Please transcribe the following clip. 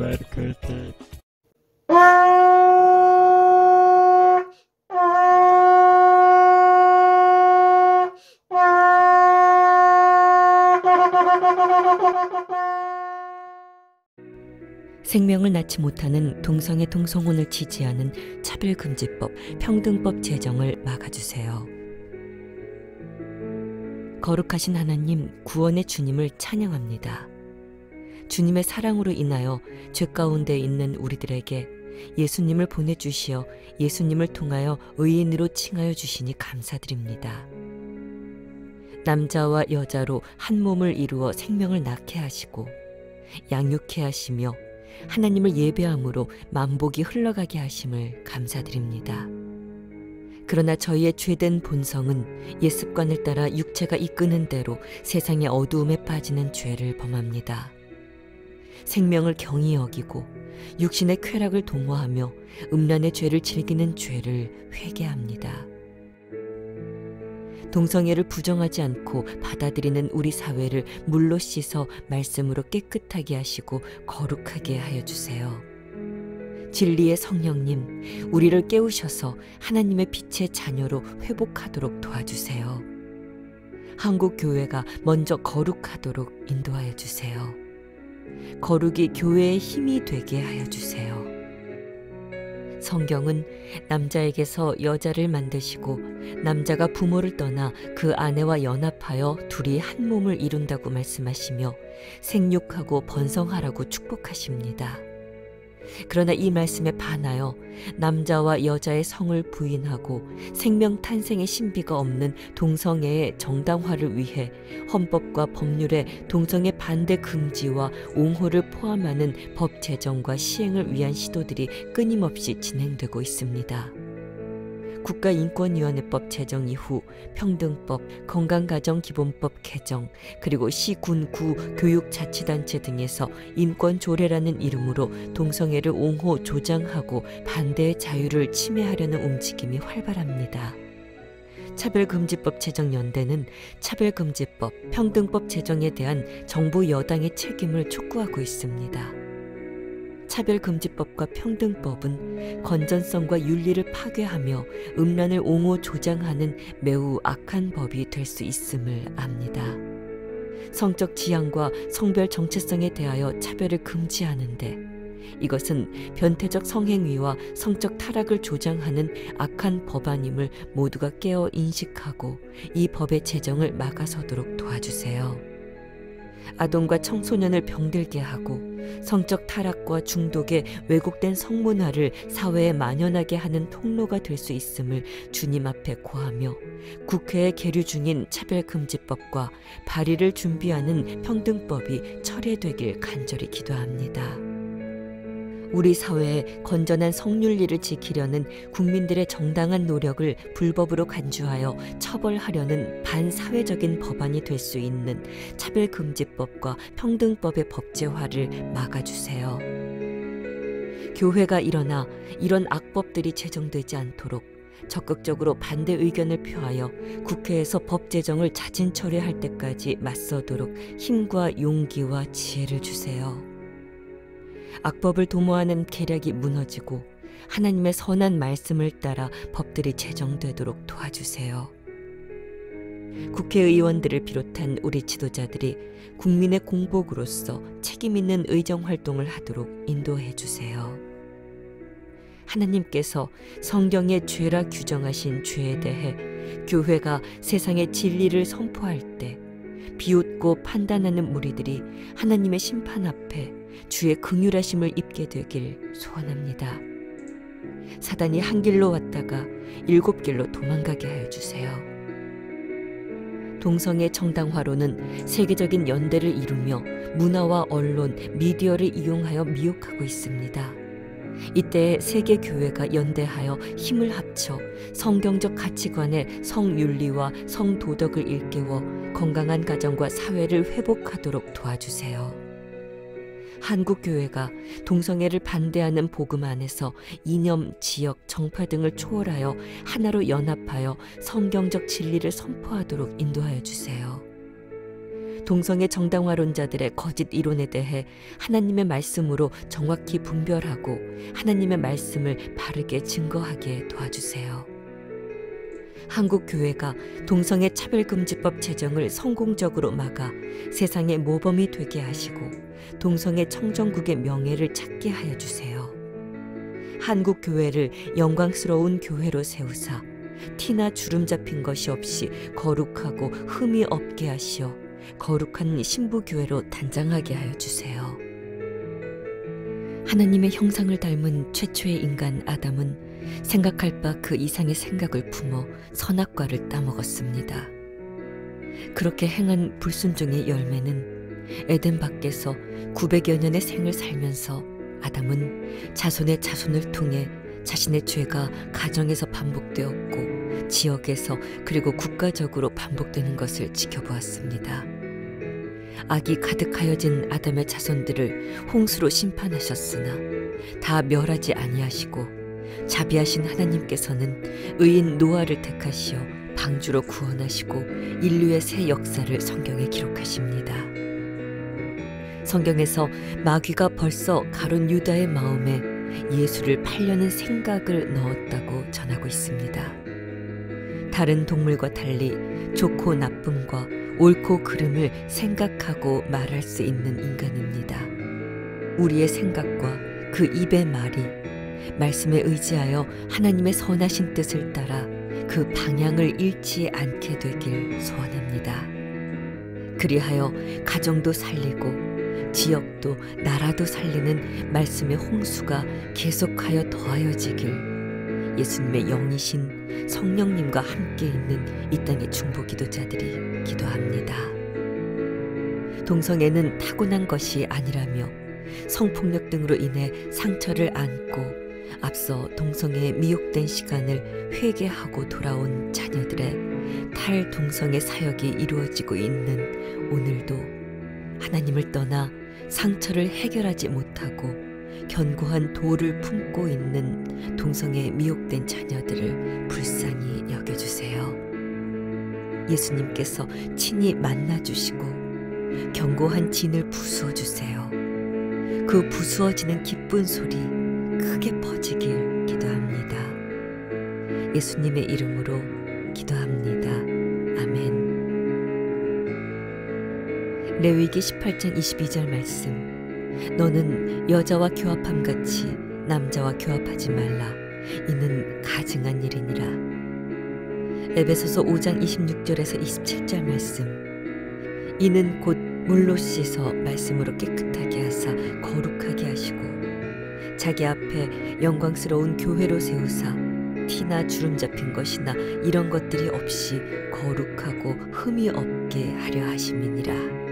marketed. 생명을 낳지 못하는 동성애 동성혼을 지지하는 차별금지법, 평등법 제정을 막아주세요. 거룩하신 하나님, 구원의 주님을 찬양합니다. 주님의 사랑으로 인하여 죄 가운데 있는 우리들에게 예수님을 보내주시어 예수님을 통하여 의인으로 칭하여 주시니 감사드립니다. 남자와 여자로 한 몸을 이루어 생명을 낳게 하시고 양육케 하시며 하나님을 예배함으로 만복이 흘러가게 하심을 감사드립니다. 그러나 저희의 죄된 본성은 옛 습관을 따라 육체가 이끄는 대로 세상의 어두움에 빠지는 죄를 범합니다. 생명을 경히 여기고 육신의 쾌락을 동호하며 음란의 죄를 즐기는 죄를 회개합니다. 동성애를 부정하지 않고 받아들이는 우리 사회를 물로 씻어 말씀으로 깨끗하게 하시고 거룩하게 하여 주세요. 진리의 성령님, 우리를 깨우셔서 하나님의 빛의 자녀로 회복하도록 도와주세요. 한국 교회가 먼저 거룩하도록 인도하여 주세요. 거룩이 교회의 힘이 되게 하여 주세요. 성경은 남자에게서 여자를 만드시고 남자가 부모를 떠나 그 아내와 연합하여 둘이 한 몸을 이룬다고 말씀하시며 생육하고 번성하라고 축복하십니다. 그러나 이 말씀에 반하여 남자와 여자의 성을 부인하고 생명 탄생의 신비가 없는 동성애의 정당화를 위해 헌법과 법률에 동성애 반대 금지와 옹호를 포함하는 법 제정과 시행을 위한 시도들이 끊임없이 진행되고 있습니다. 국가인권위원회법 제정 이후 평등법, 건강가정기본법 개정, 그리고 시, 군, 구, 교육자치단체 등에서 인권조례라는 이름으로 동성애를 옹호, 조장하고 반대의 자유를 침해하려는 움직임이 활발합니다. 차별금지법 제정연대는 차별금지법, 평등법 제정에 대한 정부 여당의 책임을 촉구하고 있습니다. 차별금지법과 평등법은 건전성과 윤리를 파괴하며 음란을 옹호 조장하는 매우 악한 법이 될 수 있음을 압니다. 성적 지향과 성별 정체성에 대하여 차별을 금지하는데 이것은 변태적 성행위와 성적 타락을 조장하는 악한 법안임을 모두가 깨어 인식하고 이 법의 제정을 막아서도록 도와주세요. 아동과 청소년을 병들게 하고 성적 타락과 중독의 왜곡된 성문화를 사회에 만연하게 하는 통로가 될 수 있음을 주님 앞에 고하며 국회에 계류 중인 차별금지법과 발의를 준비하는 평등법이 철회되길 간절히 기도합니다. 우리 사회의 건전한 성윤리를 지키려는 국민들의 정당한 노력을 불법으로 간주하여 처벌하려는 반사회적인 법안이 될 수 있는 차별금지법과 평등법의 법제화를 막아주세요. 교회가 일어나 이런 악법들이 제정되지 않도록 적극적으로 반대 의견을 표하여 국회에서 법 제정을 자진 처리할 때까지 맞서도록 힘과 용기와 지혜를 주세요. 악법을 도모하는 계략이 무너지고 하나님의 선한 말씀을 따라 법들이 제정되도록 도와주세요. 국회의원들을 비롯한 우리 지도자들이 국민의 공복으로서 책임 있는 의정 활동을 하도록 인도해 주세요. 하나님께서 성경의 죄라 규정하신 죄에 대해 교회가 세상의 진리를 선포할 때 비웃고 판단하는 무리들이 하나님의 심판 앞에 주의 긍휼하심을 입게 되길 소원합니다. 사단이 한 길로 왔다가 7길로 도망가게 하여 주세요. 동성애 정당화로는 세계적인 연대를 이루며 문화와 언론, 미디어를 이용하여 미혹하고 있습니다. 이때 세계 교회가 연대하여 힘을 합쳐 성경적 가치관의 성윤리와 성도덕을 일깨워 건강한 가정과 사회를 회복하도록 도와주세요. 한국 교회가 동성애를 반대하는 복음 안에서 이념, 지역, 정파 등을 초월하여 하나로 연합하여 성경적 진리를 선포하도록 인도하여 주세요. 동성애 정당화론자들의 거짓 이론에 대해 하나님의 말씀으로 정확히 분별하고 하나님의 말씀을 바르게 증거하게 도와주세요. 한국 교회가 동성애 차별금지법 제정을 성공적으로 막아 세상의 모범이 되게 하시고 동성애 청정국의 명예를 찾게 하여 주세요. 한국 교회를 영광스러운 교회로 세우사 티나 주름 잡힌 것이 없이 거룩하고 흠이 없게 하시어 거룩한 신부교회로 단장하게 하여 주세요. 하나님의 형상을 닮은 최초의 인간 아담은 생각할 바 그 이상의 생각을 품어 선악과를 따먹었습니다. 그렇게 행한 불순종의 열매는 에덴 밖에서 900여 년의 생을 살면서 아담은 자손의 자손을 통해 자신의 죄가 가정에서 반복되었고 지역에서 그리고 국가적으로 반복되는 것을 지켜보았습니다. 악이 가득하여진 아담의 자손들을 홍수로 심판하셨으나 다 멸하지 아니하시고 자비하신 하나님께서는 의인 노아를 택하시어 방주로 구원하시고 인류의 새 역사를 성경에 기록하십니다. 성경에서 마귀가 벌써 가룟 유다의 마음에 예수를 팔려는 생각을 넣었다고 전하고 있습니다. 다른 동물과 달리 좋고 나쁨과 옳고 그름을 생각하고 말할 수 있는 인간입니다. 우리의 생각과 그 입의 말이 말씀에 의지하여 하나님의 선하신 뜻을 따라 그 방향을 잃지 않게 되길 소원합니다. 그리하여 가정도 살리고 지역도 나라도 살리는 말씀의 홍수가 계속하여 더하여지길 예수님의 영이신 성령님과 함께 있는 이 땅의 중보 기도자들이 기도합니다. 동성애는 타고난 것이 아니라며 성폭력 등으로 인해 상처를 안고 앞서 동성애에 미혹된 시간을 회개하고 돌아온 자녀들의 탈동성애 사역이 이루어지고 있는 오늘도 하나님을 떠나 상처를 해결하지 못하고 견고한 돌을 품고 있는 동성애에 미혹된 자녀들을 불쌍히 여겨주세요. 예수님께서 친히 만나주시고 견고한 진을 부수어주세요. 그 부수어지는 기쁜 소리 크게 퍼지길 기도합니다. 예수님의 이름으로 기도합니다. 아멘. 레위기 18장 22절 말씀. 너는 여자와 교합함같이 남자와 교합하지 말라. 이는 가증한 일이니라. 에베소서 5장 26절에서 27절 말씀. 이는 곧 물로 씻어 말씀으로 깨끗하게 하사 거룩하게 하시고 자기 앞에 영광스러운 교회로 세우사 티나 주름 잡힌 것이나 이런 것들이 없이 거룩하고 흠이 없게 하려 하심이니라.